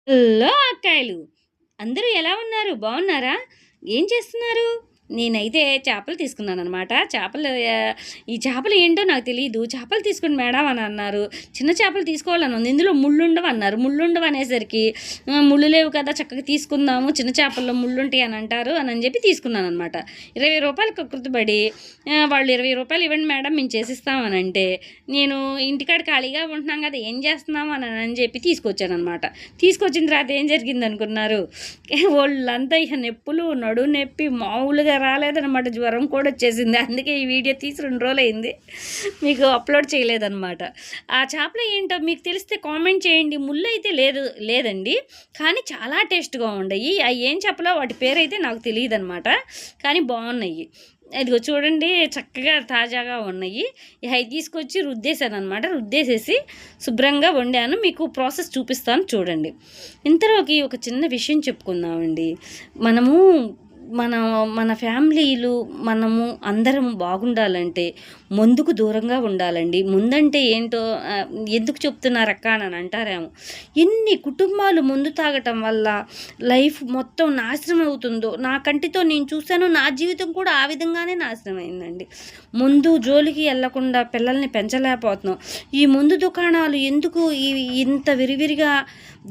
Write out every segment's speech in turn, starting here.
Hello అక్కాయిలు, అందరూ ఎలా ఉన్నారు? బాగున్నారా? ఏం చేస్తున్నారు? నేనైతే చేపలు తీసుకున్నాననమాట. ఈ చేపలు ఏంటో నాకు తెలీదు. చేపలు తీసుకోండి మేడం అని అన్నారు. చిన్న చేపలు తీసుకోవాలని ఉంది. ఇందులో ముళ్ళుండవు అన్నారు. ముళ్ళుండవు అనేసరికి ముళ్ళు లేవు కదా, చక్కగా తీసుకుందాము, చిన్న చేపల్లో ముళ్ళుంటాయి అని అంటారు అని చెప్పి తీసుకున్నానమాట. 20 రూపాయలకి కృతుబడి వాళ్ళు 20 రూపాయలు ఇవ్వండి మేడం మేము చేసిస్తామని అంటే, నేను ఇంటికాడ ఖాళీగా ఉంటున్నాం కదా, ఏం చేస్తున్నాము అని చెప్పి తీసుకొచ్చానమాట. తీసుకొచ్చిన తర్వాత ఏం జరిగింది అనుకున్నారు? వాళ్ళంతా ఇక నొప్పులు, నడుము నొప్పి మామూలుగా రాలేదనమాట. జ్వరం కూడా వచ్చేసింది. అందుకే ఈ వీడియో తీసి 2 రోజులు అయింది, మీకు అప్లోడ్ చేయలేదన్నమాట. ఆ చేపలు ఏంటో మీకు తెలిస్తే కామెంట్ చేయండి. ముళ్ళు అయితే లేదండి, కానీ చాలా టేస్ట్గా ఉండయి. అవి ఏం చేపలో వాటి పేరు అయితే నాకు తెలియదు అనమాట, కానీ బాగున్నాయి. ఇదిగో చూడండి, చక్కగా తాజాగా ఉన్నాయి. అవి తీసుకొచ్చి రుద్దేశాను అనమాట. రుద్దేసేసి శుభ్రంగా వండాను. మీకు ప్రాసెస్ చూపిస్తాను చూడండి. ఇంతలోకి ఒక చిన్న విషయం చెప్పుకుందామండి. మన ఫ్యామిలీలు మనము అందరం బాగుండాలంటే ముందుకు దూరంగా ఉండాలండి. ముందంటే ఏంటో ఎందుకు చెప్తున్నారు అక్క అని అంటారేమో. ఎన్ని కుటుంబాలు ముందు తాగటం వల్ల లైఫ్ మొత్తం నాశనం అవుతుందో నా కంటితో నేను చూశాను. నా జీవితం కూడా ఆ విధంగానే నాశనం అయిందండి. ముందు జోలికి వెళ్లకుండా పిల్లల్ని పెంచలేకపోతున్నాం. ఈ ముందు దుకాణాలు ఎందుకు ఇంత విరివిరిగా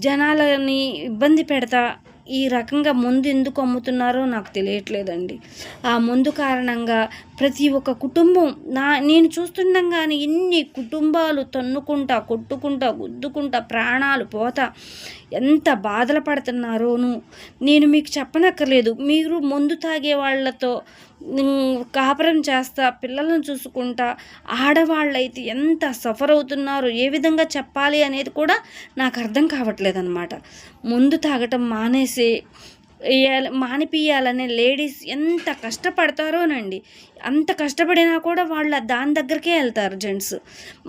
జనాలని ఇబ్బంది పెడతా ఈ రకంగా ముందు ఎందుకు అమ్ముతున్నారో నాకు తెలియట్లేదండి. ఆ ముందు కారణంగా ప్రతి ఒక్క కుటుంబం నేను చూస్తుండగానే ఇన్ని కుటుంబాలు తన్నుకుంటా, కొట్టుకుంటా, గుద్దుకుంటా, ప్రాణాలు పోతా ఎంత బాధలు పడుతున్నారోను నేను మీకు చెప్పనక్కర్లేదు. మీరు ముందు తాగే వాళ్ళతో కాపురం చేస్తా, పిల్లలను చూసుకుంటా, ఆడవాళ్ళైతే ఎంత సఫర్ అవుతున్నారో ఏ విధంగా చెప్పాలి అనేది కూడా నాకు అర్థం కావట్లేదు అనమాట. ముందు తాగటం మానిపియాలనే లేడీస్ ఎంత కష్టపడతారోనండి. అంత కష్టపడినా కూడా వాళ్ళు దాని దగ్గరికే వెళ్తారు జెంట్స్.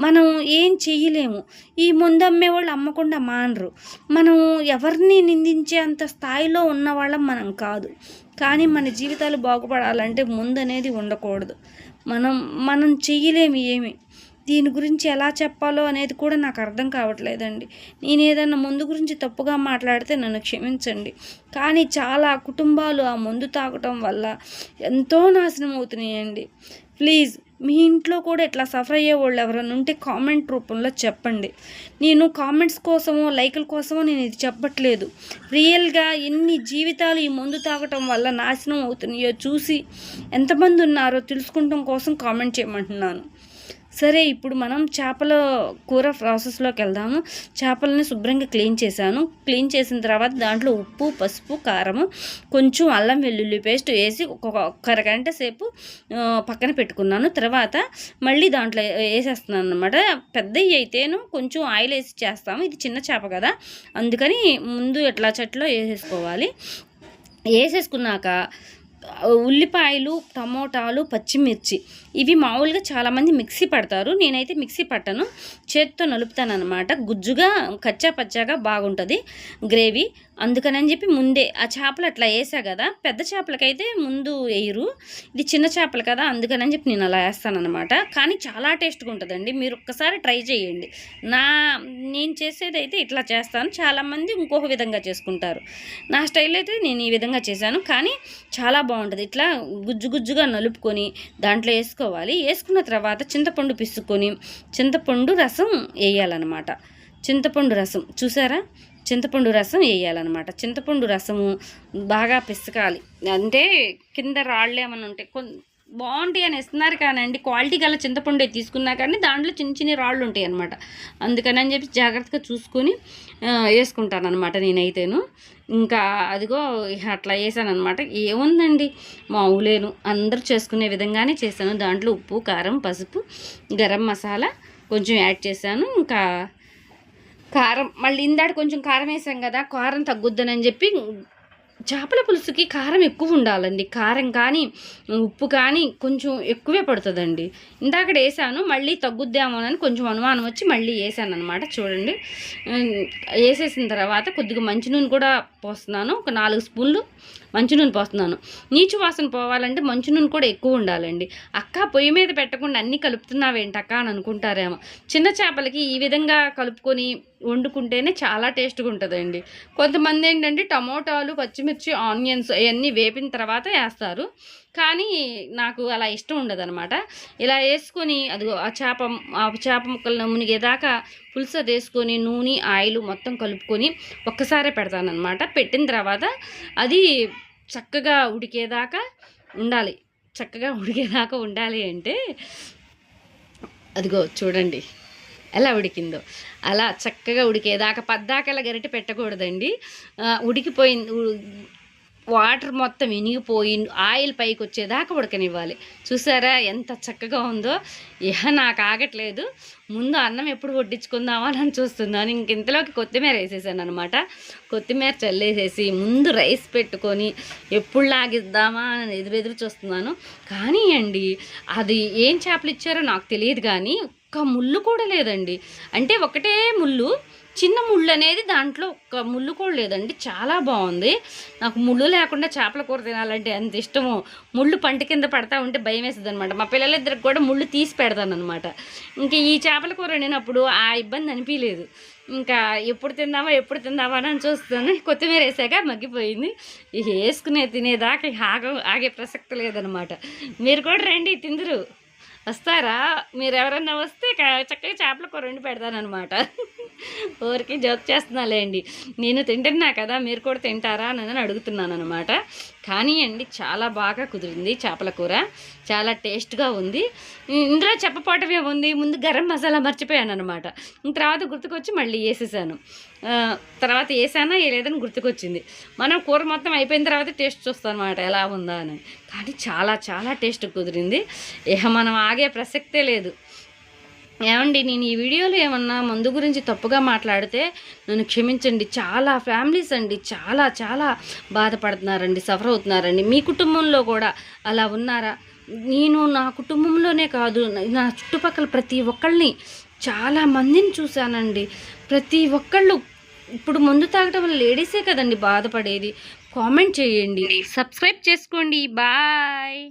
మనం ఏం చెయ్యలేము. ఈ ముందమ్మే వాళ్ళు అమ్మకుండా మానరు. మనం ఎవరిని నిందించే అంత స్థాయిలో ఉన్న వాళ్ళం మనం కాదు. కానీ మన జీవితాలు బాగుపడాలంటే ముందు అనేది ఉండకూడదు. మనం చెయ్యలేము ఏమి. దీని గురించి ఎలా చెప్పాలో అనేది కూడా నాకు అర్థం కావట్లేదండి. నేను ఏదైనా ముందు గురించి తప్పుగా మాట్లాడితే నన్ను క్షమించండి. కానీ చాలా కుటుంబాలు ఆ మందు తాగటం వల్ల ఎంతో నాశనం అవుతున్నాయండి. ప్లీజ్ మీ ఇంట్లో కూడా ఇట్లా సఫర్ అయ్యే వాళ్ళు ఎవరైనా ఉంటే కామెంట్ రూపంలో చెప్పండి. నేను కామెంట్స్ కోసమో లైకుల కోసమో నేను ఇది చెప్పట్లేదు. రియల్గా ఎన్ని జీవితాలు ఈ మందు తాగటం వల్ల నాశనం అవుతున్నాయో చూసి ఎంతమంది ఉన్నారో తెలుసుకుంటాం కోసం కామెంట్ చేయమంటున్నాను. సరే, ఇప్పుడు మనం చేపల కూర ప్రాసెస్లోకి వెళ్దాము. చేపలని శుభ్రంగా క్లీన్ చేశాను. క్లీన్ చేసిన తర్వాత దాంట్లో ఉప్పు, పసుపు, కారము, కొంచెం అల్లం వెల్లుల్లి పేస్ట్ వేసి ఒక అరగంట సేపు పక్కన పెట్టుకున్నాను. తర్వాత మళ్ళీ దాంట్లో వేసేస్తున్నాను అనమాట. పెద్దవి అయితేను కొంచెం ఆయిల్ వేసి చేస్తాము. ఇది చిన్న చేప కదా, అందుకని ముందు ఎట్లా చెట్లో వేసేసుకోవాలి. వేసేసుకున్నాక ఉల్లిపాయలు, టమోటాలు, పచ్చిమిర్చి ఇవి మామూలుగా చాలామంది మిక్సీ పడతారు. నేనైతే మిక్సీ పట్టను, చేతితో నలుపుతాను అనమాట. గుజ్జుగా కచ్చా పచ్చాగా బాగుంటుంది గ్రేవీ. అందుకని చెప్పి ముందే ఆ చేపలు అట్లా వేసా కదా. పెద్ద చేపలకైతే ముందు వేయరు, ఇది చిన్న చేపలు కదా, అందుకని చెప్పి నేను అలా వేస్తాను అనమాట. కానీ చాలా టేస్ట్గా ఉంటుందండి. మీరు ఒక్కసారి ట్రై చేయండి. నేను చేసేది అయితే ఇట్లా చేస్తాను. చాలామంది ఇంకొక విధంగా చేసుకుంటారు. నా స్టైల్ అయితే నేను ఈ విధంగా చేశాను, కానీ చాలా బాగుంటుంది. ఇట్లా గుజ్జుగా నలుపుకొని దాంట్లో వేసుకున్న తర్వాత చింతపండు పిసుకొని చింతపండు రసం వేయాలన్నమాట. చింతపండు రసం చూసారా, చింతపండు రసం వేయాలన్నమాట. చింతపండు రసము బాగా పిసకాలి. అంటే కింద రాళ్ళు ఏమైనా ఉంటే బాగుంటాయి అని ఇస్తున్నారు కానండి, క్వాలిటీ గల చింతపండు తీసుకున్నా కానీ దాంట్లో చిన్న రాళ్ళు ఉంటాయి అనమాట. అందుకని అని చెప్పి జాగ్రత్తగా చూసుకొని వేసుకుంటాను అనమాట నేనైతేను. ఇంకా అదిగో అట్లా వేసాను అనమాట. ఏముందండి, మామూలేను అందరూ చేసుకునే విధంగానే చేశాను. దాంట్లో ఉప్పు, కారం, పసుపు, గరం మసాలా కొంచెం యాడ్ చేశాను. ఇంకా కారం మళ్ళీ ఇందాక కొంచెం కారం వేసాం కదా, కారం తగ్గుద్దనని చెప్పి చేపల పులుసుకి కారం ఎక్కువ ఉండాలండి. కారం కానీ ఉప్పు కానీ కొంచెం ఎక్కువే పడుతుందండి. ఇందాక వేసాను, మళ్ళీ తగ్గుద్దామోనని కొంచెం అనుమానం వచ్చి మళ్ళీ వేసాను అనమాట. చూడండి, వేసేసిన తర్వాత కొద్దిగా మంచి నూనె కూడా పోస్తున్నాను. ఒక 4 స్పూన్లు మంచి నూనె పోస్తున్నాను. నీచు వాసన పోవాలంటే మంచి నూనె కూడా ఎక్కువ ఉండాలండి. అక్క పొయ్యి మీద పెట్టకుండా అన్నీ కలుపుతున్నావేంటక్క అని అనుకుంటారేమో. చిన్న చేపలకి ఈ విధంగా కలుపుకొని వండుకుంటేనే చాలా టేస్ట్గా ఉంటుందండి. కొంతమంది ఏంటంటే టమోటాలు, పచ్చిమిర్చి, ఆనియన్స్ అవన్నీ వేపిన తర్వాత వేస్తారు. కానీ నాకు అలా ఇష్టం ఉండదనమాట. ఇలా వేసుకొని అదిగో ఆ చేప ముక్కలను మునిగేదాకా పులుసు అది వేసుకొని నూనె, ఆయిల్ మొత్తం కలుపుకొని ఒక్కసారే పెడతానమాట. పెట్టిన తర్వాత అది చక్కగా ఉడికేదాకా ఉండాలి. చక్కగా ఉడికేదాకా ఉండాలి అంటే అదిగో చూడండి ఎలా ఉడికిందో. అలా చక్కగా ఉడికేదాకా పద్దాకలా గరిటె పెట్టకూడదండి. ఉడికిపోయింది, వాటర్ మొత్తం ఇనిగిపోయి ఆయిల్ పైకి వచ్చేదాకా ఉడకనివ్వాలి. చూసారా ఎంత చక్కగా ఉందో. నాకు ఆగట్లేదు. ముందు అన్నం ఎప్పుడు వడ్డించుకుందామా అని చూస్తున్నాను. ఇంతలోకి కొత్తిమీర వేసేసాను అనమాట. కొత్తిమీర చల్లేసేసి ముందు రైస్ పెట్టుకొని ఎప్పుడు లాగిద్దామా అని ఎదురు చూస్తున్నాను. కానీ అండి అది ఏం చేపలు ఇచ్చారో నాకు తెలియదు, కానీ ఒక్క ముళ్ళు కూడా లేదండి. అంటే ఒకటే ముళ్ళు, చిన్న ముళ్ళు అనేది, దాంట్లో ఒక్క ముళ్ళు కూడా లేదండి. చాలా బాగుంది. నాకు ముళ్ళు లేకుండా చేపల కూర తినాలంటే ఎంత ఇష్టమో. ముళ్ళు పంట కింద పడతా ఉంటే భయం వేస్తుంది అనమాట. మా పిల్లలిద్దరికి కూడా ముళ్ళు తీసి పెడతాను అనమాట. ఇంకా ఈ చేపల కూర వండినప్పుడు ఆ ఇబ్బంది అనిపించలేదు. ఇంకా ఎప్పుడు తిందామా అని చూస్తాను. కొత్తిమీర వేసాక మగ్గిపోయింది. వేసుకునే తినేదాకా ఆగే ప్రసక్తి లేదనమాట. మీరు కూడా రండి, తిందురు. వస్తారా? మీరు ఎవరన్నా వస్తే చక్కగా చేపల కూర వండి పెడతానమాట. ఊరికి జోక్ చేస్తున్నాలేండి. నేను తింటున్నా కదా, మీరు కూడా తింటారా అని అడుగుతున్నాను అనమాట. కానీ అండి చాలా బాగా కుదిరింది చేపల కూర, చాలా టేస్ట్గా ఉంది. ఇందులో చెప్పపోవటమే ఉంది. ముందు గరం మసాలా మర్చిపోయాను అనమాట. తర్వాత గుర్తుకొచ్చి మళ్ళీ వేసేసాను. తర్వాత వేసానా లేదని గుర్తుకొచ్చింది. మనం కూర మొత్తం అయిపోయిన తర్వాత టేస్ట్ చూస్తాం అనమాట ఎలా ఉందా అని. కానీ చాలా చాలా టేస్ట్ కుదిరింది. మనం ఆగే ప్రసక్తే లేదు. ఏమండి, నేను ఈ వీడియోలో ఏమన్నా మందు గురించి తప్పుగా మాట్లాడితే నన్ను క్షమించండి. చాలా ఫ్యామిలీస్ అండి చాలా చాలా బాధపడుతున్నారండి, సఫర్ అవుతున్నారండి. మీ కుటుంబంలో కూడా అలా ఉన్నారా? నేను నా కుటుంబంలోనే కాదు, నా చుట్టుపక్కల ప్రతి ఒక్కళ్ళని చాలా మందిని చూశానండి. ప్రతి ఒక్కళ్ళు ఇప్పుడు మందు తాగటం వల్ల లేడీసే కదండి బాధపడేది. కామెంట్ చేయండి, సబ్స్క్రైబ్ చేసుకోండి. బాయ్.